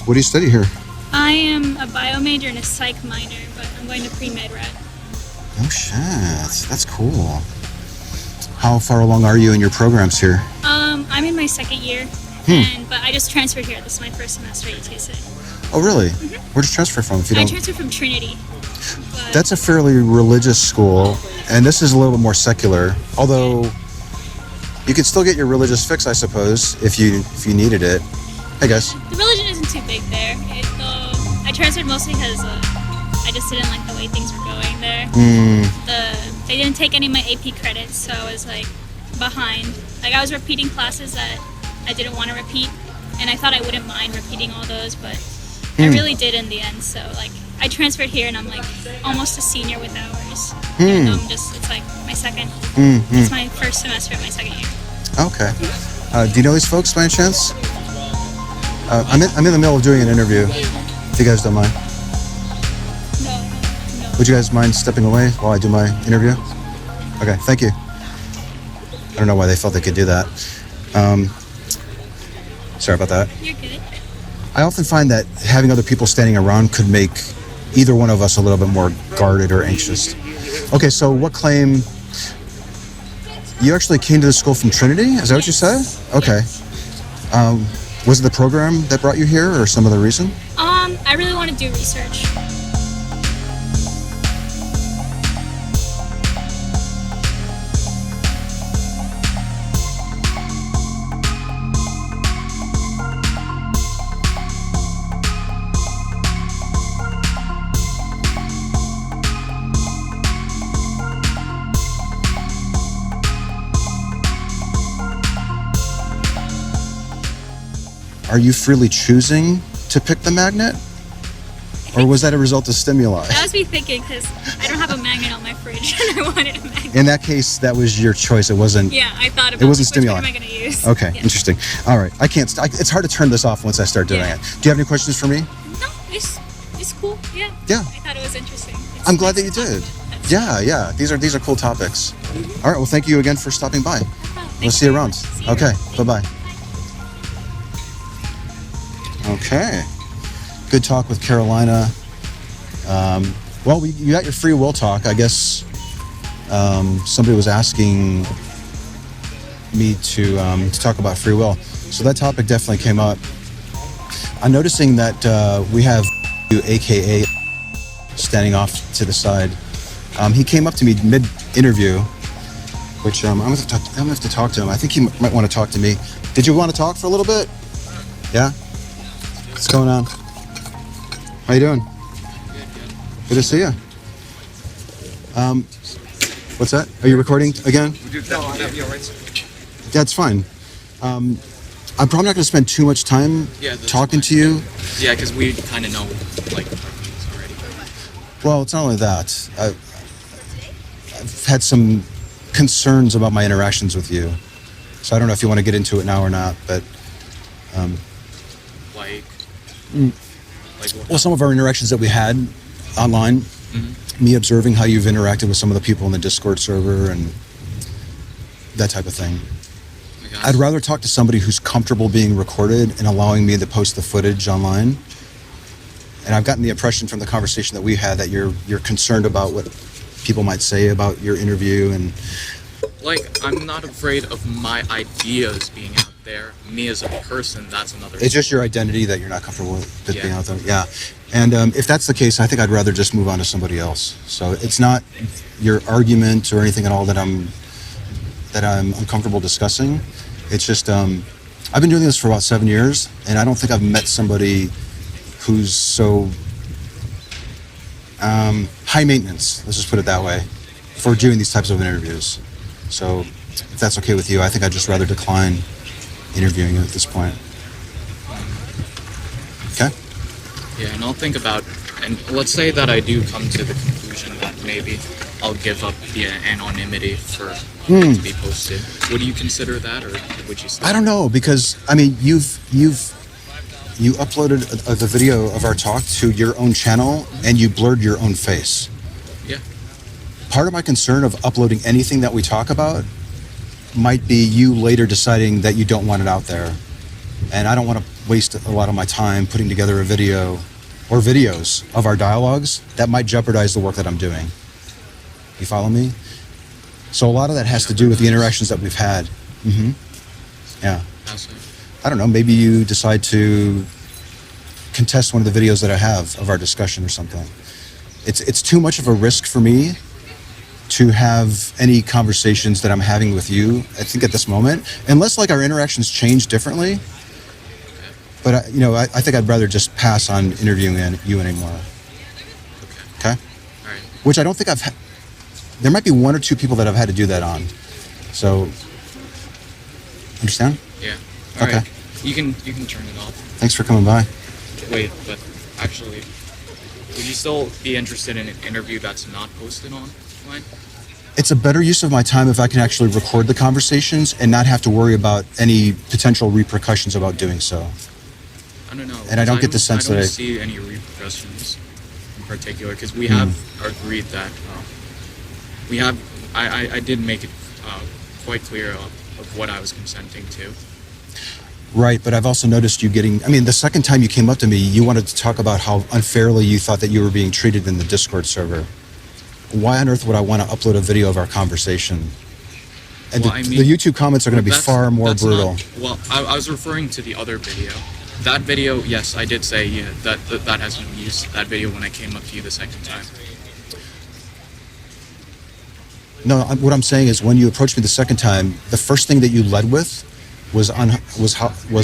What do you study here? I am a bio major and a psych minor, but I'm going to pre-med rad. Oh shit, that's cool. How far along are you in your programs here? I'm in my second year, but I just transferred here. This is my first semester at UTSA. Oh really? Where'd you transfer from? If you I don't. transferred from Trinity. But That's a fairly religious school, and this is a little bit more secular. Although you could still get your religious fix, I suppose, if you needed it. Hey guys. the religion isn't too big there. I transferred mostly because I just didn't like the way things were going there. They didn't take any of my AP credits, so I was like behind. Like I was repeating classes that I didn't want to repeat, and I thought I wouldn't mind repeating all those, but I really did in the end. So like I transferred here, and I'm like almost a senior with hours. Even though it's like my second. It's my first semester of my second year. Okay. Do you know these folks by any chance? I'm in the middle of doing an interview. If you guys don't mind, No. would you guys mind stepping away while I do my interview? Okay, thank you. I don't know why they felt they could do that. Sorry about that. You're good. I often find that having other people standing around could make either one of us a little bit more guarded or anxious. Okay, so what claim? You actually came to the school from Trinity? Is that what you said? Okay. Was it the program that brought you here or some other reason? I really want to do research. Are you freely choosing to pick the magnet? Or was that a result of stimuli? That was me thinking because I don't have a magnet on my fridge and I wanted a magnet. In that case, that was your choice. It wasn't. Yeah, I thought about It wasn't which one stimuli. am I going to use. Okay, Yeah. interesting. All right, I can't. It's hard to turn this off once I start doing Yeah. it. Do you have any questions for me? No, it's cool. Yeah. Yeah. I thought it was interesting. I'm glad that you did. Yeah. These are cool topics. All right. Well, thank you again for stopping by. We'll see you around. Okay. Bye-bye. Okay. Good talk with Carolina. Well, you got your free will talk. I guess somebody was asking me to talk about free will. So that topic definitely came up. I'm noticing that we have AKA standing off to the side. He came up to me mid-interview, which I'm gonna have to talk to him. I think he might want to talk to me. Did you want to talk for a little bit? Yeah? What's going on? How you doing? Good to see you. What's that? Are you recording again? Yeah, it's fine. I'm probably not going to spend too much time talking to you. Yeah, because we kind of know, like, already. Well, it's not only that. I've had some concerns about my interactions with you. So I don't know if you want to get into it now or not, but... Well, some of our interactions that we had online, me observing how you've interacted with some of the people in the Discord server and that type of thing. I'd rather talk to somebody who's comfortable being recorded and allowing me to post the footage online. And I've gotten the impression from the conversation that we had that you're concerned about what people might say about your interview and... Like, I'm not afraid of my ideas being out there. Me as a person, that's another It's just your identity that you're not comfortable with being out there. Yeah. And if that's the case, I think I'd rather just move on to somebody else. So it's not your argument or anything at all that I'm uncomfortable discussing. It's just I've been doing this for about 7 years, and I don't think I've met somebody who's so high maintenance, let's just put it that way, for doing these types of interviews. So if that's okay with you, I think I'd just rather decline interviewing you at this point. Okay? Yeah, and I'll think about, and let's say that I do come to the conclusion that maybe I'll give up the anonymity for it to be posted. Would you consider that, or would you still? I don't know, because I mean, you uploaded the video of our talk to your own channel and you blurred your own face. Yeah. Part of my concern of uploading anything that we talk about might be you later deciding that you don't want it out there. And I don't want to waste a lot of my time putting together a video or videos of our dialogues that might jeopardize the work that I'm doing. You follow me? So a lot of that has to do with the interactions that we've had. Yeah. I don't know, maybe you decide to contest one of the videos that I have of our discussion or something. It's too much of a risk for me to have any conversations that I'm having with you, I think at this moment, unless like our interactions change differently. But I think I'd rather just pass on interviewing you anymore. Okay? All right. Which I don't think I've had. There might be one or two people that I've had to do that on. So, understand? Yeah. Okay. Right. You can turn it off. Thanks for coming by. Wait, but actually, would you still be interested in an interview that's not posted online? It's a better use of my time if I can actually record the conversations and not have to worry about any potential repercussions about doing so. I don't know. And I don't get the sense that I don't see any repercussions in particular, because we have agreed that we have. I did make it quite clear of what I was consenting to. Right, but I've also noticed you getting. I mean, the second time you came up to me, you wanted to talk about how unfairly you thought that you were being treated in the Discord server. Why on earth would I want to upload a video of our conversation? And Well, the YouTube comments are going to be far more brutal. I was referring to the other video. That video, yes, I did say that has been used. That video when I came up to you the second time. No, what I'm saying is when you approached me the second time, the first thing that you led with was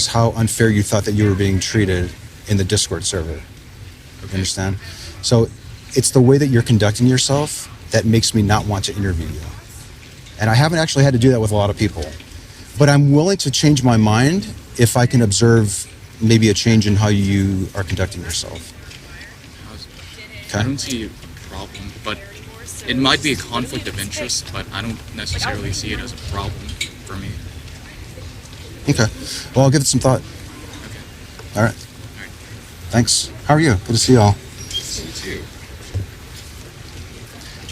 how unfair you thought that you were being treated in the Discord server. Okay. You understand? So it's the way that you're conducting yourself that makes me not want to interview you. And I haven't actually had to do that with a lot of people. But I'm willing to change my mind if I can observe maybe a change in how you are conducting yourself. I don't see a problem, but it might be a conflict of interest, but I don't necessarily see it as a problem for me. Okay. Well, I'll give it some thought. Okay. All right. Thanks. How are you? Good to see you all. You too.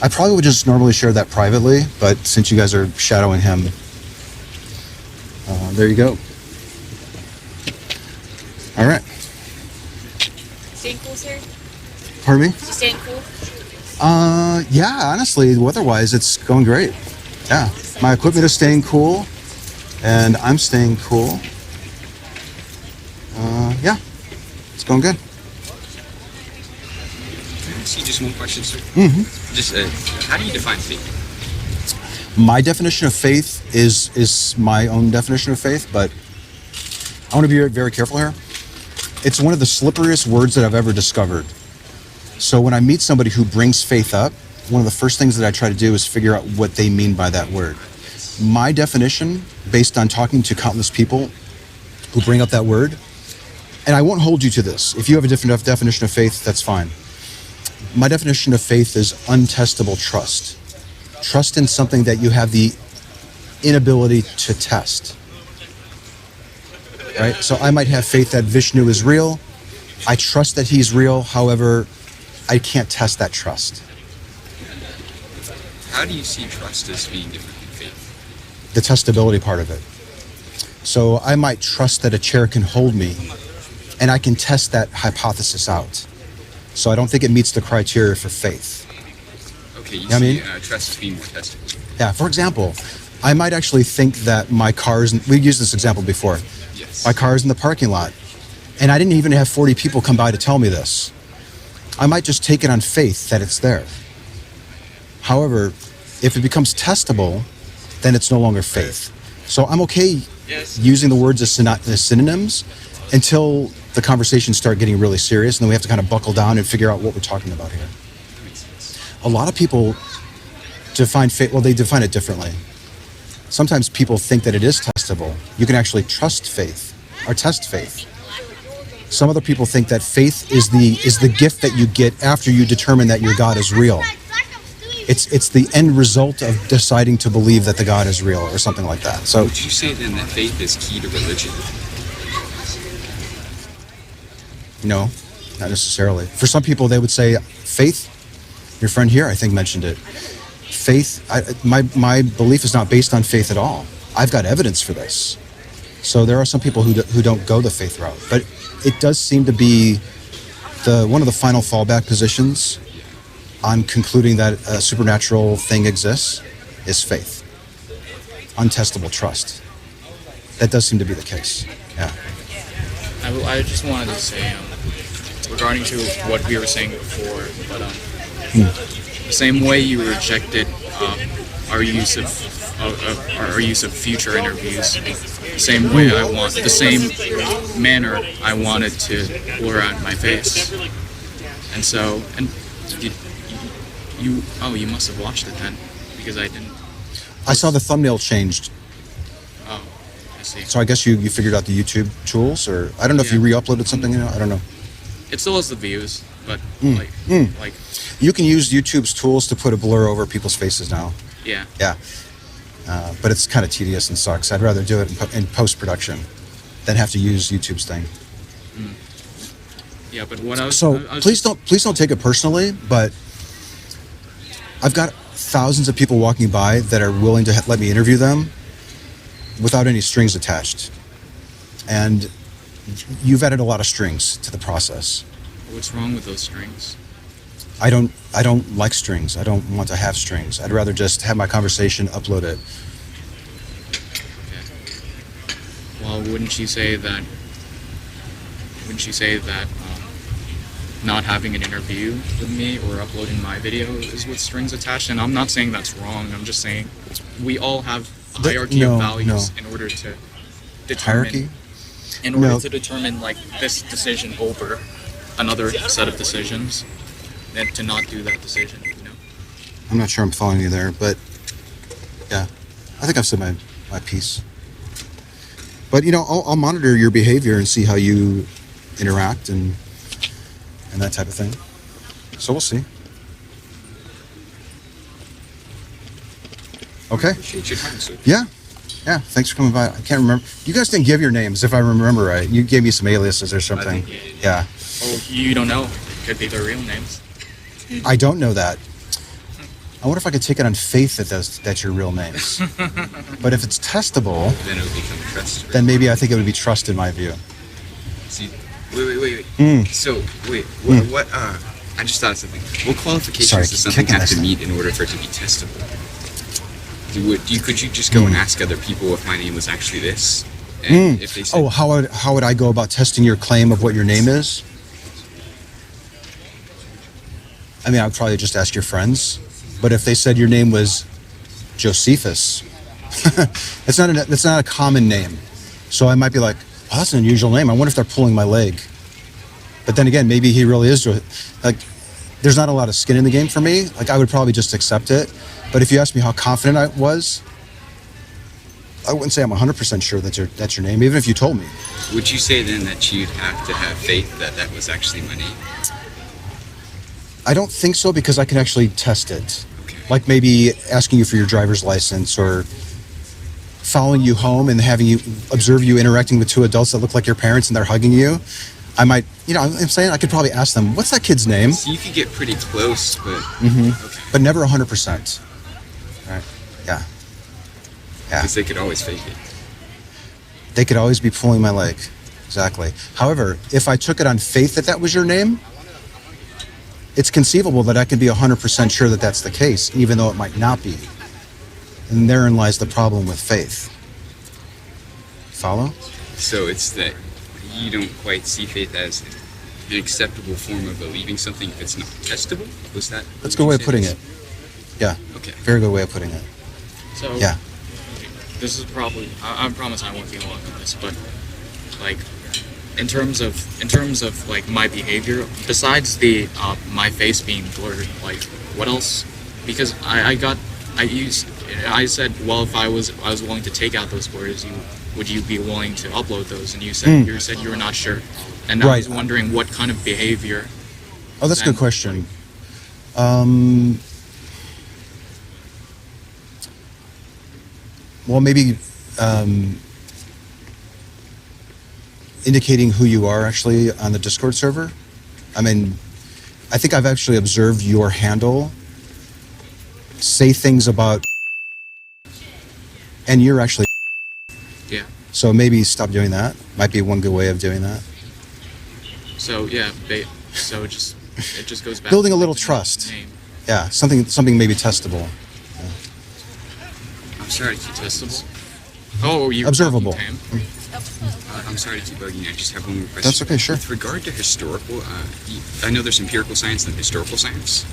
I probably would just normally share that privately, but since you guys are shadowing him, there you go. All right. Staying cool, sir? Pardon me? You staying cool? Yeah, honestly, weather-wise, it's going great. Yeah, my equipment is staying cool, and I'm staying cool. Yeah, it's going good. Can I ask you just one question, sir? Mm-hmm. Just how do you define faith? My definition of faith is my own definition of faith, but I want to be very careful here. It's one of the slipperiest words that I've ever discovered. So when I meet somebody who brings faith up, one of the first things that I try to do is figure out what they mean by that word. My definition, based on talking to countless people who bring up that word, and I won't hold you to this. If you have a different definition of faith, that's fine. My definition of faith is untestable trust. Trust in something that you have the inability to test. Right? So I might have faith that Vishnu is real. I trust that he's real. However, I can't test that trust. How do you see trust as being different than faith? The testability part of it. So I might trust that a chair can hold me, and I can test that hypothesis out. So I don't think it meets the criteria for faith. Okay, you know what I see mean? trust as being more testable. Yeah, for example, I might actually think that my car's, we've used this example before, Yes. my car's in the parking lot, and I didn't even have 40 people come by to tell me this. I might just take it on faith that it's there. However, if it becomes testable, then it's no longer faith. So I'm okay using the words as synonyms until the conversations start getting really serious, and then we have to kind of buckle down and figure out what we're talking about here. A lot of people define faith, well, they define it differently. Sometimes people think that it is testable. You can actually trust faith or test faith. Some other people think that faith is the gift that you get after you determine that your God is real. It's the end result of deciding to believe that the God is real or something like that. So Would you say then that faith is key to religion? no, not necessarily. For some people, they would say faith. Your friend here, I think, mentioned it. Faith. My belief is not based on faith at all. I've got evidence for this. So there are some people who don't go the faith route, but it does seem to be one of the final fallback positions on concluding that a supernatural thing exists is faith, untestable trust. That does seem to be the case. Yeah. I just wanted to say, regarding to what we were saying before, but the same way you rejected our use of future interviews, the same way the same manner I wanted to blur out my face, and so you must have watched it then, because I didn't. I saw the thumbnail changed. Oh, I see. So I guess you figured out the YouTube tools, or I don't know if you re-uploaded something. I don't know. It still has the views, but like You can use YouTube's tools to put a blur over people's faces now. yeah. Yeah. But it's kind of tedious and sucks. I'd rather do it in post-production than have to use YouTube's thing. Yeah, but what I was So I was please don't take it personally, but I've got thousands of people walking by that are willing to let me interview them without any strings attached. And you've added a lot of strings to the process. What's wrong with those strings? I don't like strings. I don't want to have strings. I'd rather just have my conversation, upload it. Okay. Well, wouldn't you say that not having an interview with me or uploading my video is with strings attached? And I'm not saying that's wrong. I'm just saying we all have a hierarchy of values in order to determine. Hierarchy? In order to determine like this decision over another set of decisions, and to not do that decision, you know. I'm not sure I'm following you there, but yeah, I think I've said my piece. But I'll monitor your behavior and see how you interact and that type of thing. So we'll see. Okay. Appreciate your time, sir. Yeah. Thanks for coming by. I can't remember. You guys didn't give your names, if I remember right. You gave me some aliases or something. I think, Yeah. Oh, you don't know. Could be their real names. I don't know that. I wonder if I could take it on faith that that's your real names. But if it's testable, Then it would become trust. then maybe I think it would be trust in my view. See, wait. Mm. So, what, I just thought of something. What qualifications Sorry, does something kicking have to this meet in order for it to be testable? Could you just go and ask other people if my name was actually this? And if they said, Oh, how would I go about testing your claim of what your name is? I mean, I'd probably just ask your friends. But if they said your name was Josephus, it's not a common name. So I might be like, oh, that's an unusual name. I wonder if they're pulling my leg. But then again, maybe he really is. Like, there's not a lot of skin in the game for me. Like, I would probably just accept it. But if you asked me how confident I was, I wouldn't say I'm 100% sure that's your name, even if you told me. would you say then that you'd have to have faith that that was actually my name? I don't think so, because I can actually test it. Okay. Like maybe asking you for your driver's license, or following you home and having you observe you interacting with two adults that look like your parents and they're hugging you. I might, I'm saying I could probably ask them, what's that kid's name? So you could get pretty close, but okay. But never 100%. Right? Yeah. Because they could always fake it. They could always be pulling my leg. Exactly. However, if I took it on faith that was your name, it's conceivable that I can be 100% sure that that's the case, even though it might not be. And therein lies the problem with faith. Follow? So it's that you don't quite see faith as an acceptable form of believing something if it's not testable? Was that? That's a good way of putting it. Yeah. Okay. Very good way of putting it. So Yeah. this is probably I promise I won't be long on this, but like in terms of like my behavior, besides the my face being blurred, like what else? Because I said, well, if I was willing to take out those blurs, would you be willing to upload those? And you said you were not sure, and I was wondering what kind of behavior. Oh, that's a good question. Well, maybe indicating who you are actually on the Discord server. I mean, I think I've actually observed your handle say things about, and you're actually, Yeah. So maybe stop doing that. Might be one good way of doing that. So yeah, so it just goes back Building to a little the trust. name. Yeah, something maybe testable. I'm sorry to keep Testable. Oh, you Observable. Tam? I'm sorry to keep bugging you. I just have one more question. That's okay, sure. With regard to historical, I know there's empirical science and historical science.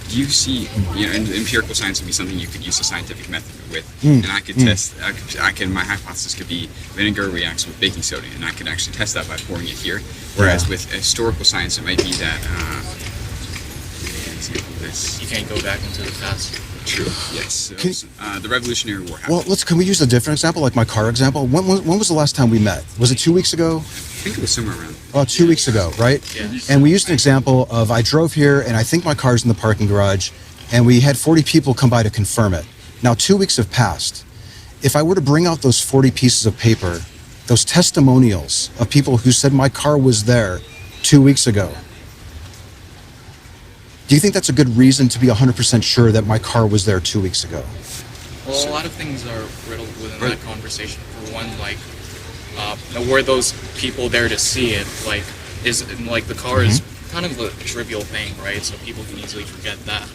Do you see, and empirical science would be something you could use a scientific method with, and I could test. My hypothesis could be vinegar reacts with baking soda, and I could actually test that by pouring it here. Whereas with historical science, it might be that. You can't go back into the past. True. Yes. So, the Revolutionary War happened. Well, can we use a different example, like my car example? When was the last time we met? Was it 2 weeks ago? I think it was somewhere around. Oh, 2 weeks ago, right? Yeah. And we used an example of I drove here and I think my car's in the parking garage, and we had 40 people come by to confirm it. Now 2 weeks have passed. If I were to bring out those 40 pieces of paper, those testimonials of people who said my car was there 2 weeks ago, do you think that's a good reason to be 100% sure that my car was there 2 weeks ago? Well, a lot of things are riddled within that conversation. For one, like, were those people there to see it? Like, the car is kind of a trivial thing, right? So people can easily forget that,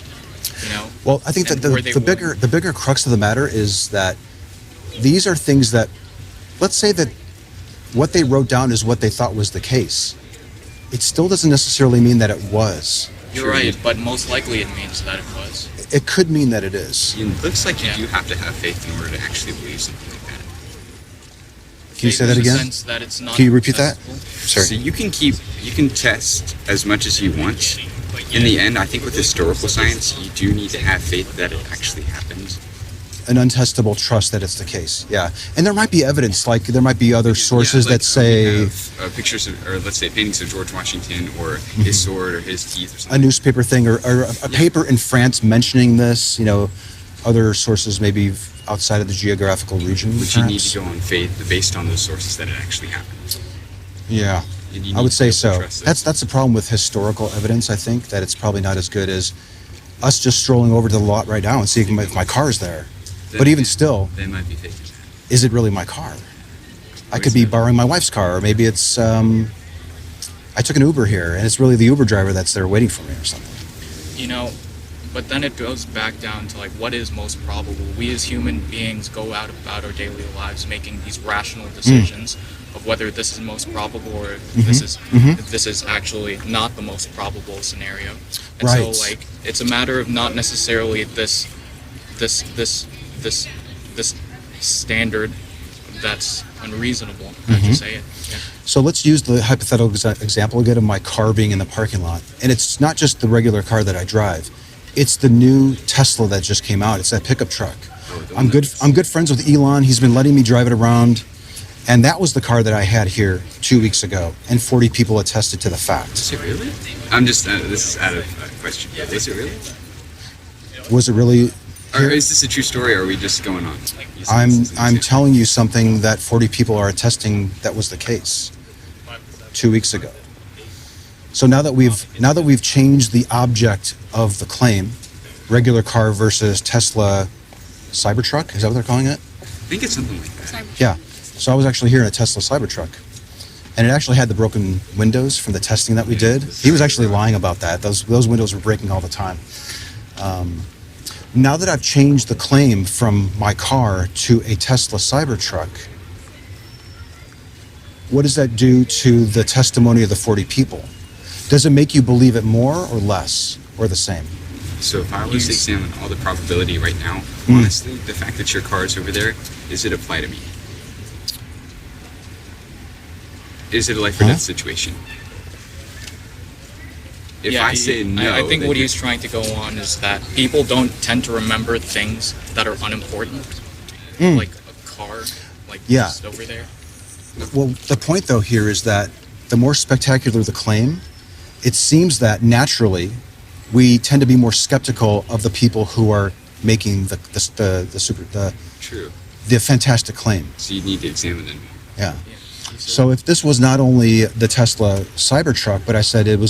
Well, I think that And were they the bigger crux of the matter is that these are things that, let's say that what they wrote down is what they thought was the case. It still doesn't necessarily mean that it was. You're right, but most likely it means that it was. It could mean that it is. It looks like you Yeah. do have to have faith in order to actually believe something like that. Can you say that In the again? sense that it's not Can you repeat that? testable. Sorry. So you can test as much as you want. In the end, I think with historical science, you do need to have faith that it actually happened. An untestable trust that it's the case. Yeah. And there might be evidence, like there might be other sources Yeah, like, that say we have, pictures of, or let's say paintings of George Washington, or his sword, or his teeth, or a something. newspaper thing or a paper in France mentioning this, other sources maybe outside of the geographical region. But you need perhaps. to go on faith based on those sources that it actually happened. Yeah. And you I need would to say be able to so. trust it. That's the problem with historical evidence, I think, that it's probably not as good as us just strolling over to the lot right now and seeing if my car's there. But even still, They might be faking that. is it really my car? I Or could is be it- borrowing my wife's car, or maybe it's I took an Uber here and it's really the Uber driver that's there waiting for me or something. But then it goes back down to, like, what is most probable? We as human beings go out about our daily lives making these rational decisions of whether this is most probable or if this is actually not the most probable scenario. And Right. so, like, it's a matter of not necessarily this standard that's unreasonable. How'd you say it? Yeah. So let's use the hypothetical example again of my car being in the parking lot. And it's not just the regular car that I drive. It's the new Tesla that just came out. It's that pickup truck. I'm good friends with Elon. He's been letting me drive it around. And that was the car that I had here 2 weeks ago. And 40 people attested to the fact. Is it really? I'm just, this is out of question. Is it really? Was it really? Or is this a true story, or are we just going on? I'm telling you something that 40 people are attesting that was the case 2 weeks ago. So now that we've changed the object of the claim, regular car versus Tesla Cybertruck, is that what they're calling it? I think it's something like that. Yeah. So I was actually here in a Tesla Cybertruck, and it actually had the broken windows from the testing that we did. He was actually lying about that. Those windows were breaking all the time. Now that I've changed the claim from my car to a Tesla Cybertruck, what does that do to the testimony of the 40 people? Does it make you believe it more or less or the same? So if I was to examine all the probability right now, honestly, the fact that your car is over there, does it apply to me? Is it a life or death situation? If I say no, I think then what you're- he's trying to go on is that people don't tend to remember things that are unimportant, like a car, like Yeah. just over there. Well, the point though here is that the more spectacular the claim, it seems that naturally we tend to be more skeptical of the people who are making the True. fantastic claim. So you need to examine it. Yeah. So if this was not only the Tesla Cybertruck, but I said this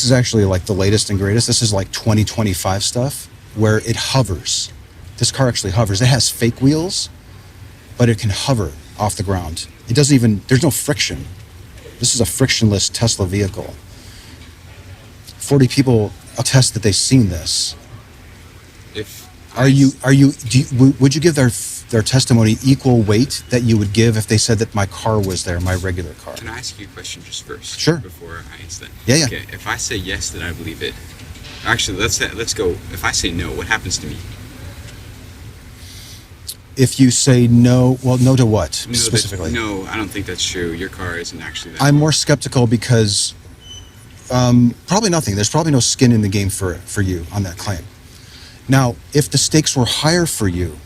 is actually like the latest and greatest. This is like 2025 stuff where it hovers. This car actually hovers. It has fake wheels, but it can hover off the ground. It doesn't even, there's no friction. This is a frictionless Tesla vehicle. 40 people attest that they've seen this. Would you give their testimony equal weight that you would give if they said that my car was there, my regular car? Can I ask you a question just first? Sure. Before I answer that. Yeah. Okay. If I say yes, then I believe it. Actually, let's go. If I say no, what happens to me? If you say no, well, no to what specifically? No, I don't think that's true. Your car isn't actually that. I'm more skeptical because probably nothing. There's probably no skin in the game for you on that claim. Now, if the stakes were higher for you,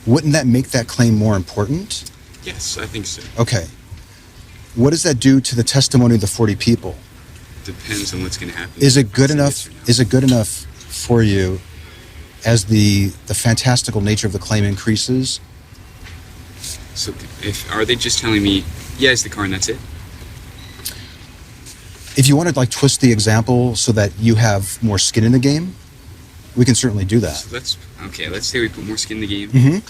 wouldn't that make that claim more important? Yes, I think so. Okay. What does that do to the testimony of the 40 people? Depends on what's going to happen. Is it good enough? Is it good enough for you as the fantastical nature of the claim increases? So, are they just telling me, yeah, it's the car and that's it? If you want to twist the example so that you have more skin in the game, we can certainly do that. So let's say we put more skin in the game,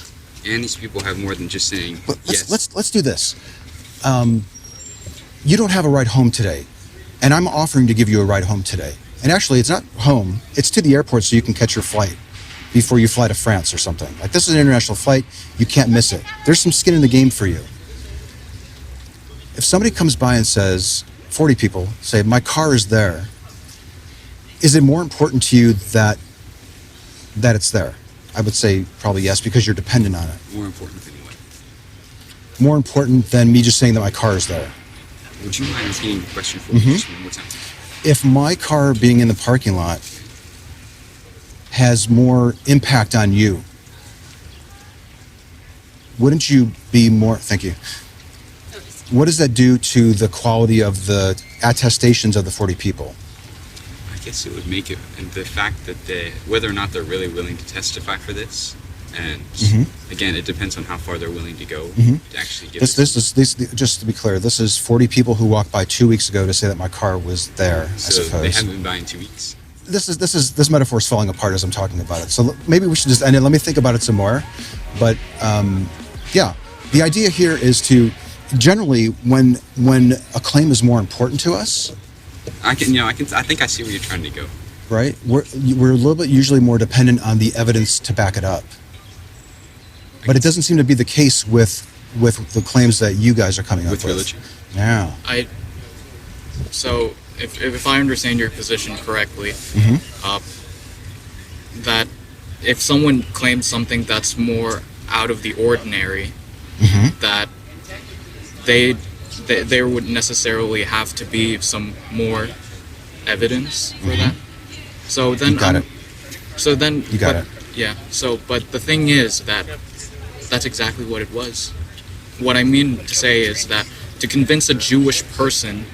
and these people have more than just saying But yes. Let's do this. You don't have a ride home today, and I'm offering to give you a ride home today. And actually, it's not home; it's to the airport so you can catch your flight before you fly to France or something. This is an international flight; you can't miss it. There's some skin in the game for you. If somebody comes by and says, 40 people say, my car is there, is it more important to you that it's there? I would say probably yes, because you're dependent on it. More important than what? More important than me just saying that my car is there. Would you mind repeating the question for me just one more time? If my car being in the parking lot has more impact on you, wouldn't you be more, thank you. What does that do to the quality of the attestations of the 40 people? I guess it would make it, and the fact that whether or not they're really willing to testify for this, and again, it depends on how far they're willing to go to actually give This just to be clear, this is 40 people who walked by 2 weeks ago to say that my car was there. So I suppose they haven't been by in 2 weeks. This metaphor is falling apart as I'm talking about it. So maybe we should just end it. Let me think about it some more. But yeah, the idea here is to generally when a claim is more important to us. I think I see where you're trying to go. Right, we're a little bit usually more dependent on the evidence to back it up. But it doesn't seem to be the case with the claims that you guys are coming up with. With religion. Yeah. So if I understand your position correctly, that if someone claims something that's more out of the ordinary, that there would necessarily have to be some more evidence for that. So then You got it. So then You got it. Yeah. So but the thing is that that's exactly what it was. What I mean to say is that to convince a Jewish person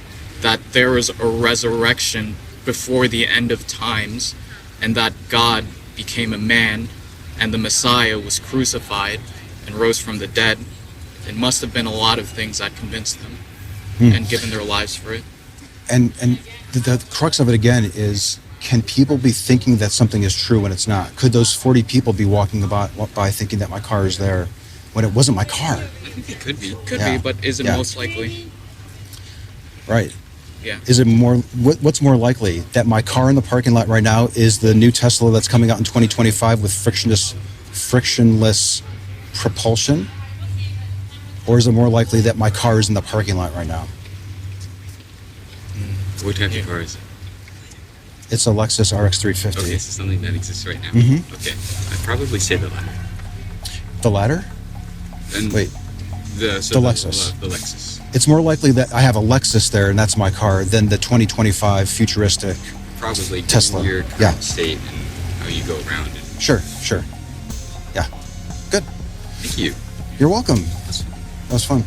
that there is a resurrection before the end of times and that God became a man and the Messiah was crucified and rose from the dead, it must have been a lot of things that convinced them and given their lives for it. And the crux of it again is, can people be thinking that something is true when it's not? Could those 40 people be walking by thinking that my car is there when it wasn't my car? I think it could be. Could Yeah. be, but is it Yeah. most likely? Right. Yeah. Is it more? What's more likely, that my car in the parking lot right now is the new Tesla that's coming out in 2025 with frictionless propulsion, or is it more likely that my car is in the parking lot right now? What type of car is it? It's a Lexus RX 350. Okay, so something that exists right now. Okay, I'd probably say the latter. The latter? And Wait. The Lexus. The Lexus. It's more likely that I have a Lexus there and that's my car than the 2025 futuristic. Probably Tesla. Your current Yeah. state and how you go around it. Sure. Yeah. Good. Thank you. You're welcome. That was fun.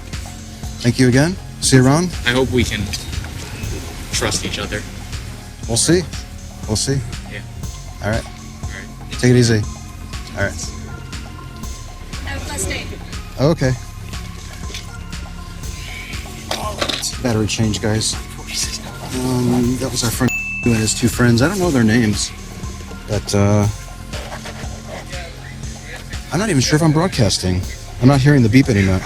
Thank you again. See you around. I hope we can trust each other. We'll see. We'll see. Yeah. All right. All right. Take it easy. All right. Have a blessed day. Okay. Battery change, guys. That was our friend and his two friends. I don't know their names, but I'm not even sure if I'm broadcasting. I'm not hearing the beep anymore.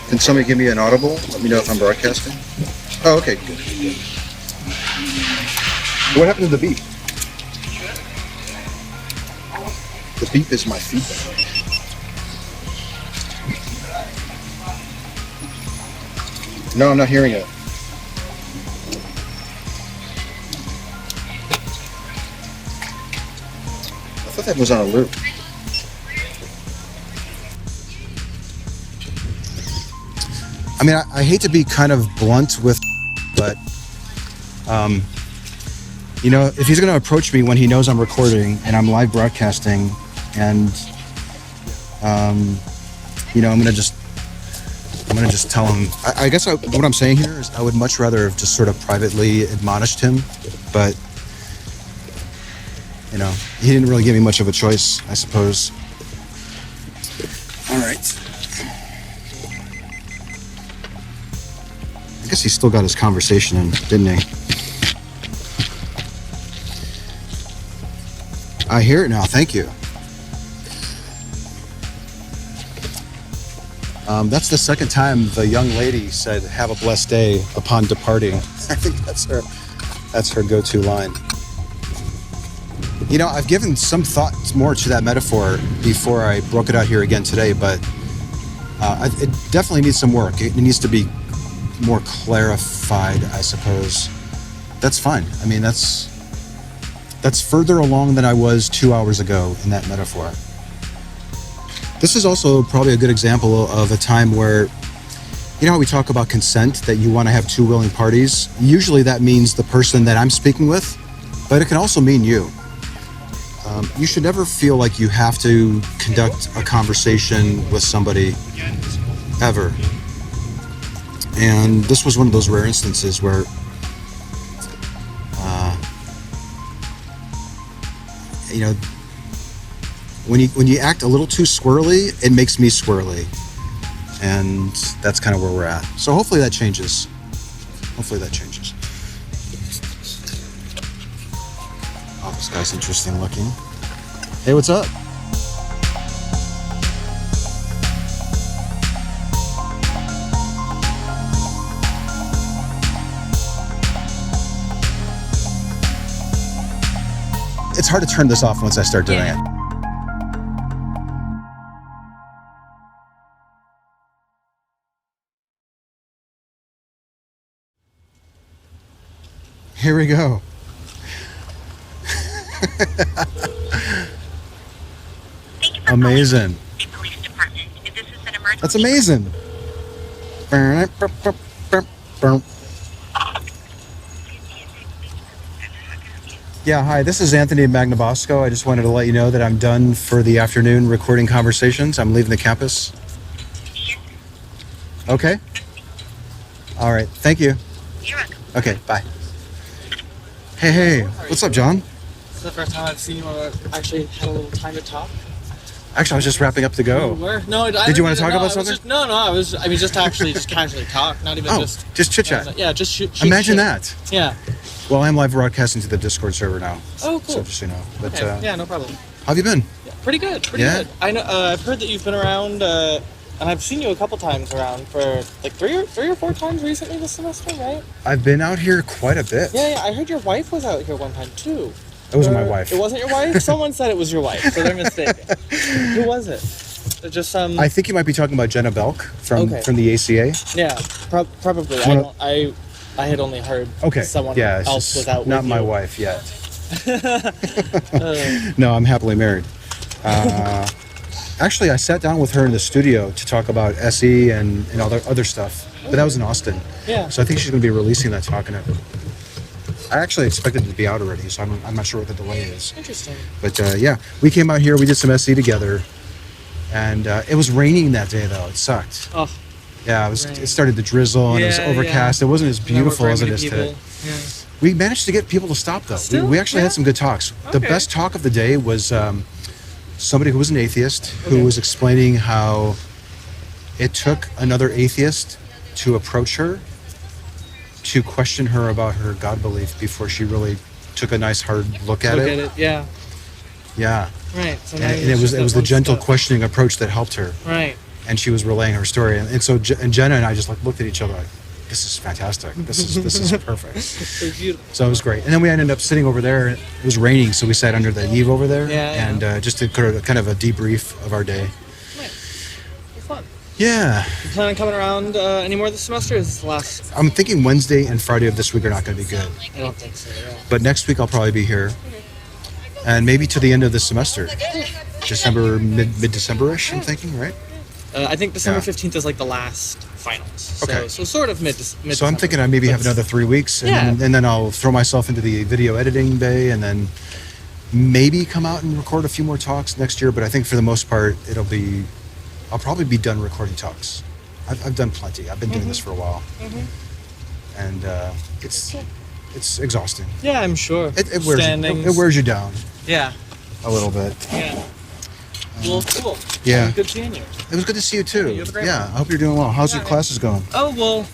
Can somebody give me an audible? Let me know if I'm broadcasting. Oh, okay, good. What happened to the beep? The beep is my feedback. No, I'm not hearing it. I thought that was on a loop. I mean, I hate to be kind of blunt with, but, you know, if he's going to approach me when he knows I'm recording and I'm live broadcasting and, you know, I'm going to just tell him, I guess what I'm saying here is I would much rather have just sort of privately admonished him, but, you know, he didn't really give me much of a choice, I suppose. All right. I guess he still got his conversation in, didn't he? I hear it now, thank you. That's the second time the young lady said, "Have a blessed day" upon departing. I think that's her go-to line. You know, I've given some thought more to that metaphor before I broke it out here again today, but it definitely needs some work. It needs to be more clarified, I suppose. That's fine. I mean, that's further along than I was 2 hours ago in that metaphor. This is also probably a good example of a time where, you know how we talk about consent, that you want to have two willing parties? Usually that means the person that I'm speaking with, but it can also mean you. You should never feel like you have to conduct a conversation with somebody, ever. And this was one of those rare instances where you know, when you act a little too squirrely, it makes me squirrely, and that's kind of where we're at. So hopefully that changes. Oh, this guy's interesting looking. Hey, what's up? It's hard to turn this off once I start doing it. Here we go. Amazing. That's amazing. Yeah, hi, this is Anthony Magnabosco. I just wanted to let you know that I'm done for the afternoon recording conversations. I'm leaving the campus. Okay. All right, thank you. You're welcome. Okay, bye. Hey, what's up, John? This is the first time I've seen you actually had a little time to talk. Actually, I was just wrapping up to go. Where? No, I Did you want to talk about something? Just actually just casually talk, not even just chit chat. Yeah, just shoot. Imagine that. Yeah. Well, I'm live broadcasting to the Discord server now. Oh, cool. So just so you know. But, okay. Yeah, no problem. How have you been? Yeah, pretty good. Pretty good. I know. I've heard that you've been around, and I've seen you a couple times around for like three or four times recently this semester, right? I've been out here quite a bit. Yeah. I heard your wife was out here one time too. It wasn't my wife. It wasn't your wife? Someone said it was your wife, so they're mistaken. Who was it? Just some. I think you might be talking about Jenna Belk from the ACA. Yeah, probably. I had only heard someone else was out with not my wife yet. No, I'm happily married. Actually, I sat down with her in the studio to talk about SE and other stuff, but that was in Austin. Yeah. So I think she's going to be releasing that talk in it. I actually expected it to be out already, so I'm not sure what the delay is. Interesting. But yeah, we came out here, we did some SE together, and it was raining that day though. It sucked. Oh. Yeah, it started to drizzle and it was overcast. Yeah. It wasn't as beautiful as it is today. Yeah. We managed to get people to stop though. We actually had some good talks. Okay. The best talk of the day was somebody who was an atheist who was explaining how it took another atheist to approach her to question her about her God belief before she really took a nice hard look at it. Yeah. Yeah. Right. So now And you it was just the one gentle step. questioning approach that helped her. Right. And she was relaying her story. And so Jenna and I just like looked at each other like, this is fantastic. This is perfect. So beautiful. So it was great. And then we ended up sitting over there. It was raining, so we sat under the eave over there. Yeah, And just to kind of a debrief of our day. Nice. Well, fun. Yeah. You plan on coming around any more this semester? Or is this the last? I'm thinking Wednesday and Friday of this week are not going to be good. I don't think so. Yeah. But next week I'll probably be here. And maybe to the end of the semester. December, mid-December-ish, I'm thinking, right? I think December Yeah. 15th is like the last finals. So, Okay. so sort of mid. So I'm thinking I maybe have another 3 weeks, and, Yeah. and then I'll throw myself into the video editing bay, and then maybe come out and record a few more talks next year. But I think for the most part, I'll probably be done recording talks. I've done plenty. I've been doing this for a while, and it's exhausting. Yeah, I'm sure. It wears Standings. it wears you down Yeah. a little bit. Yeah. Well, cool. Yeah. Good seeing you. It was good to see you too. You have a great Yeah, I hope you're doing well. How's your classes going? Oh well,